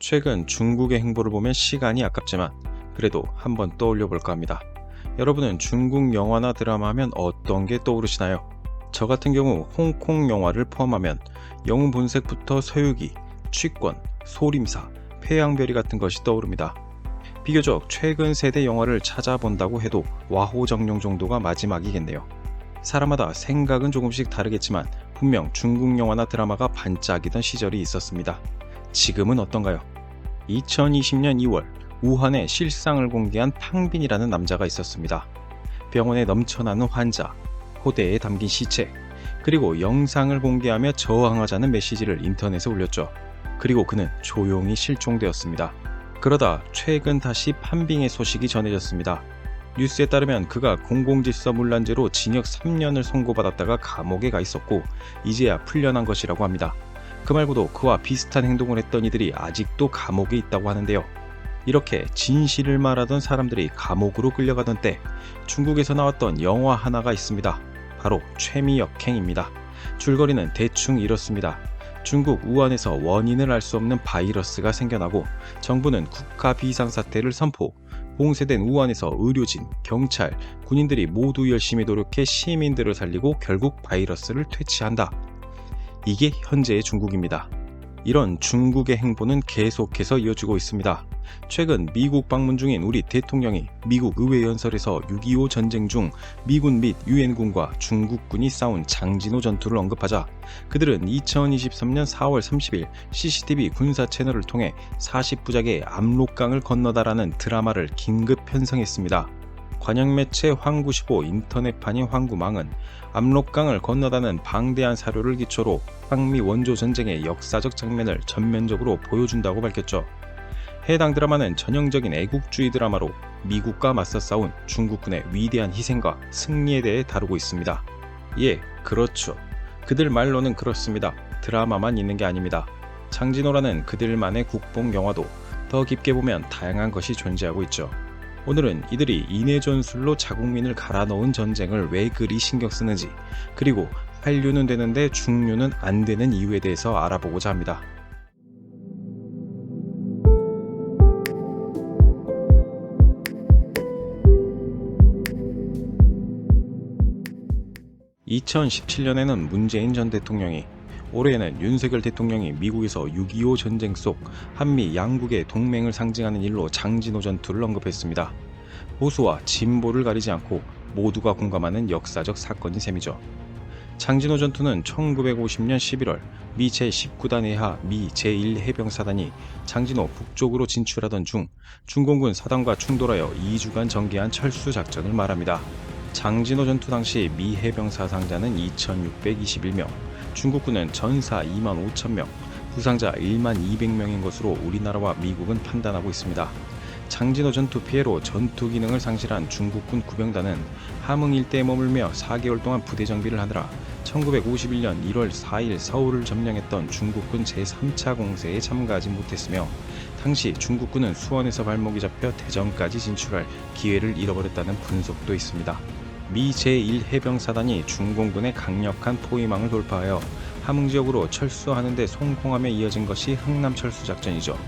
최근 중국의 행보를 보면 시간이 아깝지만 그래도 한번 떠올려 볼까 합니다. 여러분은 중국 영화나 드라마 하면 어떤 게 떠오르시나요? 저 같은 경우 홍콩 영화를 포함하면 영웅 본색부터 서유기, 취권, 소림사, 패양별이 같은 것이 떠오릅니다. 비교적 최근 세대 영화를 찾아본다고 해도 와호정룡 정도가 마지막이겠네요. 사람마다 생각은 조금씩 다르겠지만 분명 중국 영화나 드라마가 반짝이던 시절이 있었습니다. 지금은 어떤가요? 2020년 2월 우한에 실상을 공개한 팡빈이라는 남자가 있었습니다. 병원에 넘쳐나는 환자, 호대에 담긴 시체, 그리고 영상을 공개하며 저항하자는 메시지를 인터넷에 올렸죠. 그리고 그는 조용히 실종되었습니다. 그러다 최근 다시 팡빈의 소식이 전해졌습니다. 뉴스에 따르면 그가 공공질서문란죄로 징역 3년을 선고받았다가 감옥에 가 있었고 이제야 풀려난 것이라고 합니다. 그 말고도 그와 비슷한 행동을 했던 이들이 아직도 감옥에 있다고 하는데요. 이렇게 진실을 말하던 사람들이 감옥으로 끌려가던 때 중국에서 나왔던 영화 하나가 있습니다. 바로 최미역행입니다. 줄거리는 대충 이렇습니다. 중국 우한에서 원인을 알 수 없는 바이러스가 생겨나고 정부는 국가 비상사태를 선포, 봉쇄된 우한에서 의료진, 경찰, 군인들이 모두 열심히 노력해 시민들을 살리고 결국 바이러스를 퇴치한다. 이게 현재의 중국입니다. 이런 중국의 행보는 계속해서 이어지고 있습니다. 최근 미국 방문 중인 우리 대통령이 미국 의회 연설에서 6.25 전쟁 중 미군 및 유엔군과 중국군이 싸운 장진호 전투를 언급하자 그들은 2023년 4월 30일 CCTV 군사 채널을 통해 40부작의 압록강을 건너다라는 드라마를 긴급 편성했습니다. 관영 매체 황구15 인터넷판인 황구망은 압록강을 건너다는 방대한 사료를 기초로 항미 원조 전쟁의 역사적 장면을 전면적으로 보여준다고 밝혔죠. 해당 드라마는 전형적인 애국주의 드라마로 미국과 맞서 싸운 중국군의 위대한 희생과 승리에 대해 다루고 있습니다. 예, 그렇죠. 그들 말로는 그렇습니다. 드라마만 있는 게 아닙니다. 장진호라는 그들만의 국뽕 영화도 더 깊게 보면 다양한 것이 존재하고 있죠. 오늘은 이들이 인해 전술로 자국민을 갈아넣은 전쟁을 왜 그리 신경 쓰는지, 그리고 한류는 되는데 중류는 안 되는 이유에 대해서 알아보고자 합니다. (2017년에는) 문재인 전 대통령이, 올해에는 윤석열 대통령이 미국에서 6.25 전쟁 속 한미 양국의 동맹을 상징하는 일로 장진호 전투를 언급했습니다. 보수와 진보를 가리지 않고 모두가 공감하는 역사적 사건인 셈이죠. 장진호 전투는 1950년 11월 미 제19단 해하 미 제1해병사단이 장진호 북쪽으로 진출하던 중 중공군 사단과 충돌하여 2주간 전개한 철수 작전을 말합니다. 장진호 전투 당시 미 해병 사상자는 2,621명, 중국군은 전사 25,000명, 부상자 12,200명인 것으로 우리나라와 미국은 판단하고 있습니다. 장진호 전투 피해로 전투 기능을 상실한 중국군 구병단은 함흥 일대에 머물며 4개월 동안 부대 정비를 하느라 1951년 1월 4일 서울을 점령했던 중국군 제3차 공세에 참가하지 못했으며 당시 중국군은 수원에서 발목이 잡혀 대전까지 진출할 기회를 잃어버렸다는 분석도 있습니다. 미 제1해병사단이 중공군의 강력한 포위망을 돌파하여 함흥 지역으로 철수하는 데 성공함에 이어진 것이 흥남철수작전이죠.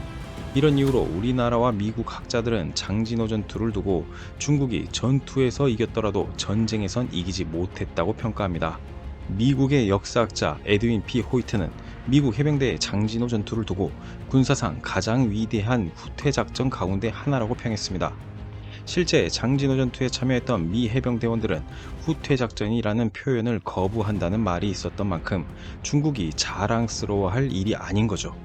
이런 이유로 우리나라와 미국 학자들은 장진호 전투를 두고 중국이 전투에서 이겼더라도 전쟁에선 이기지 못했다고 평가합니다. 미국의 역사학자 에드윈 P. 호이트는 미국 해병대의 장진호 전투를 두고 군사상 가장 위대한 후퇴작전 가운데 하나라고 평했습니다. 실제 장진호 전투에 참여했던 미 해병대원들은 후퇴작전이라는 표현을 거부한다는 말이 있었던 만큼 중국이 자랑스러워할 일이 아닌 거죠.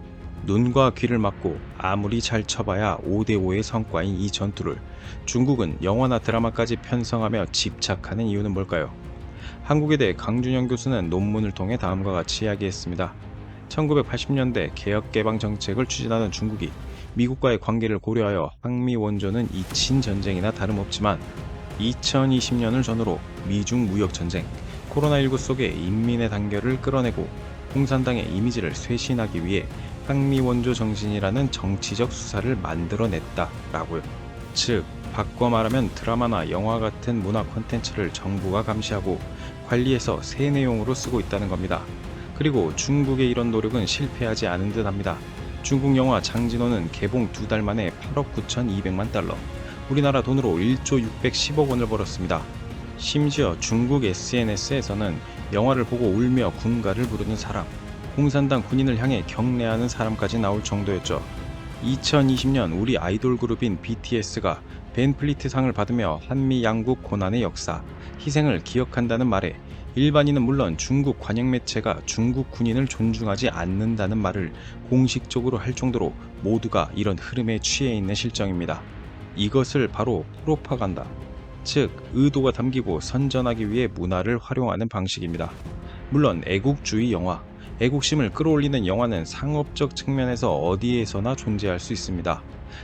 눈과 귀를 막고 아무리 잘 쳐봐야 5대5의 성과인 이 전투를 중국은 영화나 드라마까지 편성하며 집착하는 이유는 뭘까요? 한국외대 강준영 교수는 논문을 통해 다음과 같이 이야기했습니다. 1980년대 개혁개방 정책을 추진하던 중국이 미국과의 관계를 고려하여 항미 원조는 잊힌 전쟁이나 다름없지만 2020년을 전후로 미중 무역전쟁, 코로나19 속에 인민의 단결을 끌어내고 공산당의 이미지를 쇄신하기 위해 항미 원조 정신이라는 정치적 수사를 만들어냈다라고요. 즉, 바꿔 말하면 드라마나 영화 같은 문화 콘텐츠를 정부가 감시하고 관리해서 새 내용으로 쓰고 있다는 겁니다. 그리고 중국의 이런 노력은 실패하지 않은 듯 합니다. 중국 영화 장진호는 개봉 2달 만에 8억 9,200만 달러, 우리나라 돈으로 1조 610억 원을 벌었습니다. 심지어 중국 SNS에서는 영화를 보고 울며 군가를 부르는 사람, 공산당 군인을 향해 경례하는 사람까지 나올 정도였죠. 2020년 우리 아이돌 그룹인 BTS가 벤플리트상을 받으며 한미 양국 고난의 역사, 희생을 기억한다는 말에 일반인은 물론 중국 관영 매체가 중국 군인을 존중하지 않는다는 말을 공식적으로 할 정도로 모두가 이런 흐름에 취해 있는 실정입니다. 이것을 바로 프로파간다, 즉 의도가 담기고 선전하기 위해 문화를 활용하는 방식입니다. 물론 애국주의 영화, 애국심을 끌어올리는 영화는 상업적 측면에서 어디에서나 존재할 수 있습니다.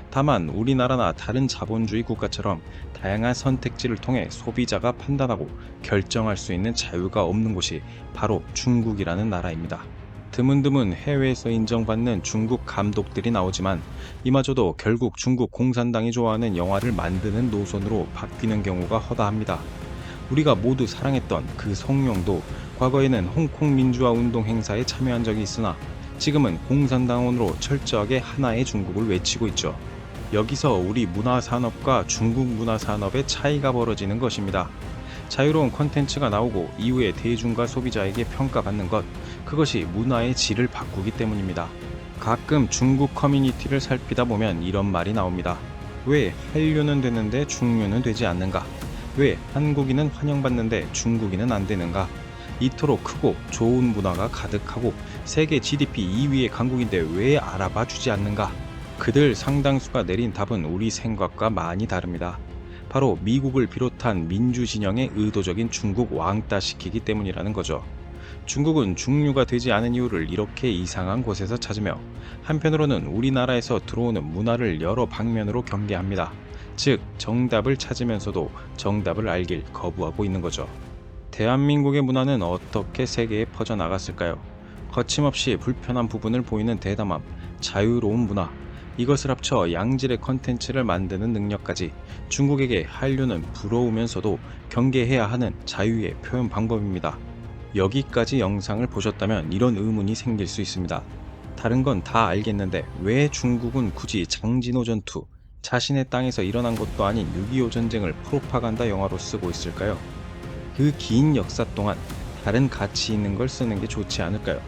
다만 우리나라나 다른 자본주의 국가처럼 다양한 선택지를 통해 소비자가 판단하고 결정할 수 있는 자유가 없는 곳이 바로 중국이라는 나라입니다. 드문드문 해외에서 인정받는 중국 감독들이 나오지만 이마저도 결국 중국 공산당이 좋아하는 영화를 만드는 노선으로 바뀌는 경우가 허다합니다. 우리가 모두 사랑했던 그 성룡도 과거에는 홍콩 민주화 운동 행사에 참여한 적이 있으나 지금은 공산당원으로 철저하게 하나의 중국을 외치고 있죠. 여기서 우리 문화산업과 중국 문화산업의 차이가 벌어지는 것입니다. 자유로운 콘텐츠가 나오고 이후에 대중과 소비자에게 평가받는 것, 그것이 문화의 질을 바꾸기 때문입니다. 가끔 중국 커뮤니티를 살피다 보면 이런 말이 나옵니다. 왜 한류는 되는데 중류는 되지 않는가? 왜 한국인은 환영받는데 중국인은 안 되는가? 이토록 크고 좋은 문화가 가득하고 세계 GDP 2위의 강국인데 왜 알아봐 주지 않는가? 그들 상당수가 내린 답은 우리 생각과 많이 다릅니다. 바로 미국을 비롯한 민주진영의 의도적인 중국 왕따시키기 때문이라는 거죠. 중국은 중류가 되지 않은 이유를 이렇게 이상한 곳에서 찾으며 한편으로는 우리나라에서 들어오는 문화를 여러 방면으로 경계합니다. 즉 정답을 찾으면서도 정답을 알길 거부하고 있는 거죠. 대한민국의 문화는 어떻게 세계에 퍼져나갔을까요? 거침없이 불편한 부분을 보이는 대담함, 자유로운 문화, 이것을 합쳐 양질의 컨텐츠를 만드는 능력까지 중국에게 한류는 부러우면서도 경계해야 하는 자유의 표현 방법입니다. 여기까지 영상을 보셨다면 이런 의문이 생길 수 있습니다. 다른 건 다 알겠는데 왜 중국은 굳이 장진호 전투, 자신의 땅에서 일어난 것도 아닌 6.25 전쟁을 프로파간다 영화로 쓰고 있을까요? 그 긴 역사 동안 다른 가치 있는 걸 쓰는 게 좋지 않을까요?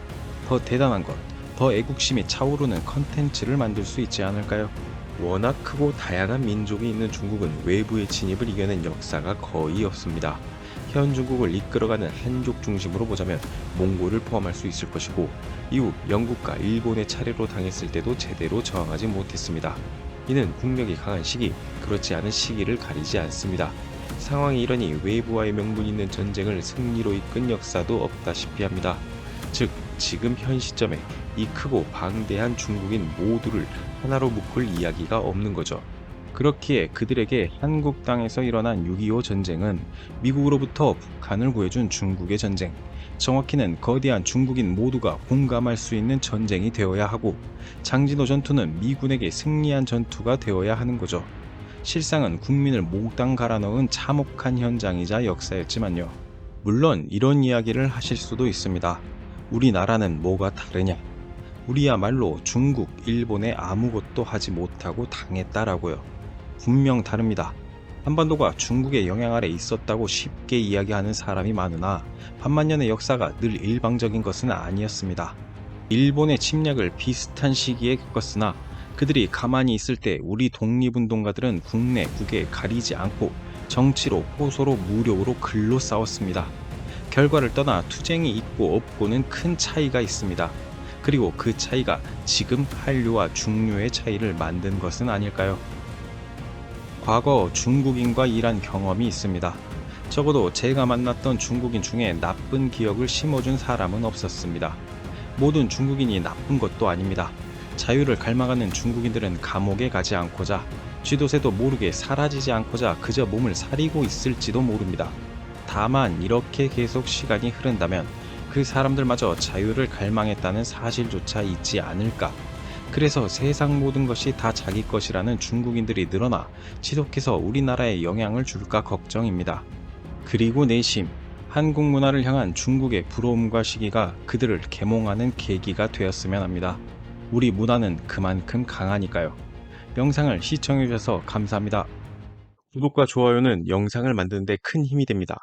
더 대단한 것, 더 애국심이 차오르는 컨텐츠를 만들 수 있지 않을까요? 워낙 크고 다양한 민족이 있는 중국은 외부의 침입을 이겨낸 역사가 거의 없습니다. 현 중국을 이끌어가는 한족 중심으로 보자면 몽골을 포함할 수 있을 것이고 이후 영국과 일본의 차례로 당했을 때도 제대로 저항하지 못했습니다. 이는 국력이 강한 시기, 그렇지 않은 시기를 가리지 않습니다. 상황이 이러니 외부와의 명분 있는 전쟁을 승리로 이끈 역사도 없다시피 합니다. 즉 지금 현 시점에 이 크고 방대한 중국인 모두를 하나로 묶을 이야기가 없는 거죠. 그렇기에 그들에게 한국 땅에서 일어난 6.25 전쟁은 미국으로부터 북한을 구해준 중국의 전쟁, 정확히는 거대한 중국인 모두가 공감할 수 있는 전쟁이 되어야 하고 장진호 전투는 미군에게 승리한 전투가 되어야 하는 거죠. 실상은 국민을 몽땅 갈아넣은 참혹한 현장이자 역사였지만요. 물론 이런 이야기를 하실 수도 있습니다. 우리나라는 뭐가 다르냐? 우리야말로 중국, 일본에 아무것도 하지 못하고 당했다라고요. 분명 다릅니다. 한반도가 중국의 영향 아래 있었다고 쉽게 이야기하는 사람이 많으나 반만년의 역사가 늘 일방적인 것은 아니었습니다. 일본의 침략을 비슷한 시기에 겪었으나 그들이 가만히 있을 때 우리 독립운동가들은 국내, 국외 가리지 않고 정치로, 호소로, 무력으로 글로 싸웠습니다. 결과를 떠나 투쟁이 있고 없고는 큰 차이가 있습니다. 그리고 그 차이가 지금 한류와 중류의 차이를 만든 것은 아닐까요? 과거 중국인과 일한 경험이 있습니다. 적어도 제가 만났던 중국인 중에 나쁜 기억을 심어준 사람은 없었습니다. 모든 중국인이 나쁜 것도 아닙니다. 자유를 갈망하는 중국인들은 감옥에 가지 않고자, 쥐도새도 모르게 사라지지 않고자 그저 몸을 사리고 있을지도 모릅니다. 다만 이렇게 계속 시간이 흐른다면 그 사람들마저 자유를 갈망했다는 사실조차 잊지 않을까. 그래서 세상 모든 것이 다 자기 것이라는 중국인들이 늘어나 지속해서 우리나라에 영향을 줄까 걱정입니다. 그리고 내심 한국 문화를 향한 중국의 부러움과 시기가 그들을 계몽하는 계기가 되었으면 합니다. 우리 문화는 그만큼 강하니까요. 영상을 시청해주셔서 감사합니다. 구독과 좋아요는 영상을 만드는 데 큰 힘이 됩니다.